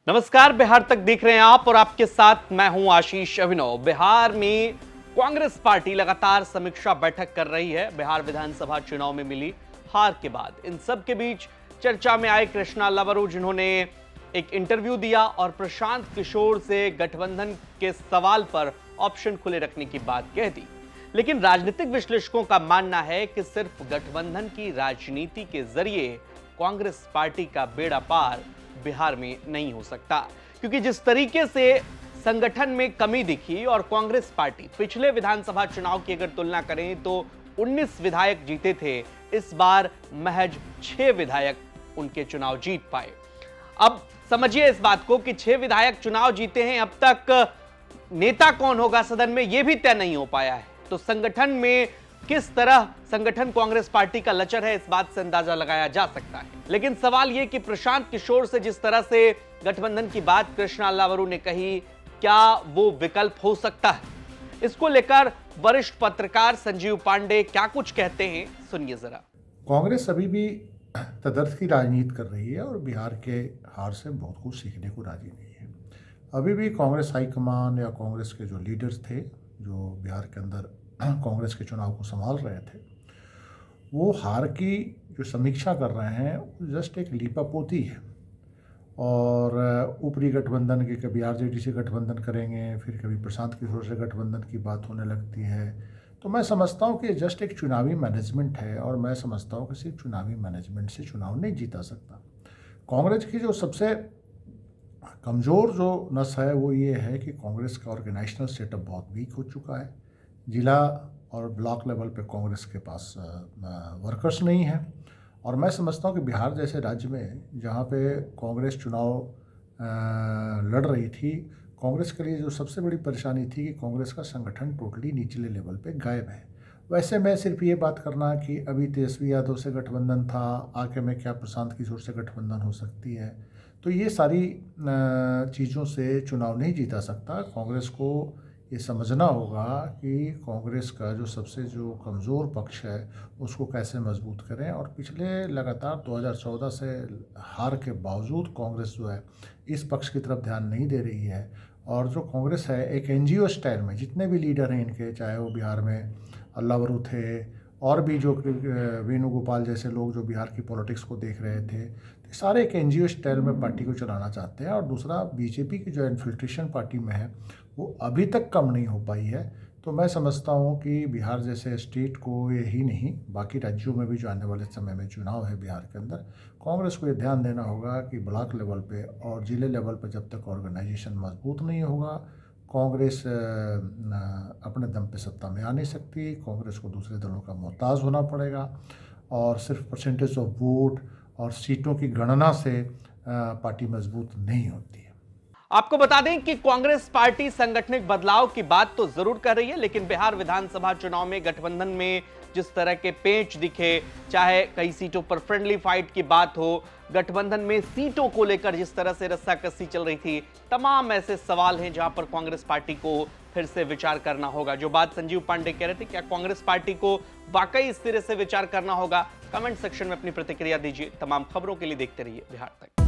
नमस्कार, बिहार तक देख रहे हैं आप और आपके साथ मैं हूं आशीष अभिनव। बिहार में कांग्रेस पार्टी लगातार समीक्षा बैठक कर रही है। बिहार विधानसभा चुनाव में मिली हार के बाद इन सब के बीच चर्चा में आए कृष्णा लवरू, जिन्होंने एक इंटरव्यू दिया और प्रशांत किशोर से गठबंधन के सवाल पर ऑप्शन खुले रखने की बात कह दी। लेकिन राजनीतिक विश्लेषकों का मानना है कि सिर्फ गठबंधन की राजनीति के जरिए कांग्रेस पार्टी का बेड़ा पार बिहार में नहीं हो सकता, क्योंकि जिस तरीके से संगठन में कमी दिखी और कांग्रेस पार्टी पिछले विधानसभा चुनाव की अगर तुलना करें तो 19 विधायक जीते थे, इस बार महज 6 विधायक उनके चुनाव जीत पाए। अब समझिए इस बात को कि 6 विधायक चुनाव जीते हैं, अब तक नेता कौन होगा सदन में यह भी तय नहीं हो पाया है। तो संगठन में किस तरह संगठन कांग्रेस पार्टी का लचर है, इस बात से अंदाजा लगाया जा सकता है। लेकिन सवाल यह कि प्रशांत किशोर से जिस तरह से गठबंधन की बात कृष्णा लवरू ने कही, क्या वो विकल्प हो सकता है? इसको लेकर वरिष्ठ पत्रकार संजीव पांडे क्या कुछ कहते हैं, सुनिए जरा। कांग्रेस अभी भी तदर्थ की राजनीति कर रही है और बिहार के हार से बहुत कुछ सीखने को राजी नहीं है। अभी भी कांग्रेस हाईकमान या कांग्रेस के जो लीडर्स थे, जो बिहार के अंदर कांग्रेस के चुनाव को संभाल रहे थे, वो हार की जो समीक्षा कर रहे हैं वो जस्ट एक लीपापोती है। और ऊपरी गठबंधन के कभी आरजेडी से गठबंधन करेंगे, फिर कभी प्रशांत किशोर से गठबंधन की बात होने लगती है। तो मैं समझता हूँ कि जस्ट एक चुनावी मैनेजमेंट है और मैं समझता हूँ कि सिर्फ चुनावी मैनेजमेंट से चुनाव नहीं जीता सकता। कांग्रेस की जो सबसे कमज़ोर जो नस है वो ये है कि कांग्रेस का ऑर्गेनाइजेशनल सेटअप बहुत वीक हो चुका है। जिला और ब्लॉक लेवल पे कांग्रेस के पास वर्कर्स नहीं है। और मैं समझता हूँ कि बिहार जैसे राज्य में जहाँ पे कांग्रेस चुनाव लड़ रही थी, कांग्रेस के लिए जो सबसे बड़ी परेशानी थी कि कांग्रेस का संगठन टोटली निचले लेवल पे गायब है। वैसे मैं सिर्फ ये बात करना कि अभी तेजस्वी यादव से गठबंधन था, आगे में क्या प्रशांत किशोर से गठबंधन हो सकती है, तो ये सारी चीज़ों से चुनाव नहीं जीता सकता। कांग्रेस को ये समझना होगा कि कांग्रेस का जो सबसे जो कमज़ोर पक्ष है उसको कैसे मजबूत करें। और पिछले लगातार 2014 से हार के बावजूद कांग्रेस जो है इस पक्ष की तरफ ध्यान नहीं दे रही है। और जो कांग्रेस है एक एनजीओ स्टाइल में, जितने भी लीडर हैं इनके, चाहे वो बिहार में लवरू थे और भी जो वेणुगोपाल जैसे लोग जो बिहार की पॉलिटिक्स को देख रहे थे, तो सारे एक एनजीओ स्टाइल में पार्टी को चलाना चाहते हैं। और दूसरा, बीजेपी की जो इन्फिल्ट्रेशन पार्टी में है वो अभी तक कम नहीं हो पाई है। तो मैं समझता हूँ कि बिहार जैसे स्टेट को यही नहीं, बाकी राज्यों में भी जो आने वाले समय में चुनाव है बिहार के अंदर, कांग्रेस को ये ध्यान देना होगा कि ब्लॉक लेवल पे और जिले लेवल पे जब तक ऑर्गेनाइजेशन मजबूत नहीं होगा, कांग्रेस अपने दम पे सत्ता में आ नहीं सकती। कांग्रेस को दूसरे दलों का मोहताज होना पड़ेगा और सिर्फ परसेंटेज ऑफ वोट और सीटों की गणना से पार्टी मजबूत नहीं होती है। आपको बता दें कि कांग्रेस पार्टी संगठनिक बदलाव की बात तो जरूर कर रही है, लेकिन बिहार विधानसभा चुनाव में गठबंधन में जिस तरह के पेंच दिखे, चाहे कई सीटों पर फ्रेंडली फाइट की बात हो, गठबंधन में सीटों को लेकर जिस तरह से रस्साकसी चल रही थी, तमाम ऐसे सवाल हैं जहां पर कांग्रेस पार्टी को फिर से विचार करना होगा। जो बात संजीव पांडे कह रहे थे, क्या कांग्रेस पार्टी को वाकई इस तरह से विचार करना होगा? कमेंट सेक्शन में अपनी प्रतिक्रिया दीजिए। तमाम खबरों के लिए देखते रहिए बिहार तक।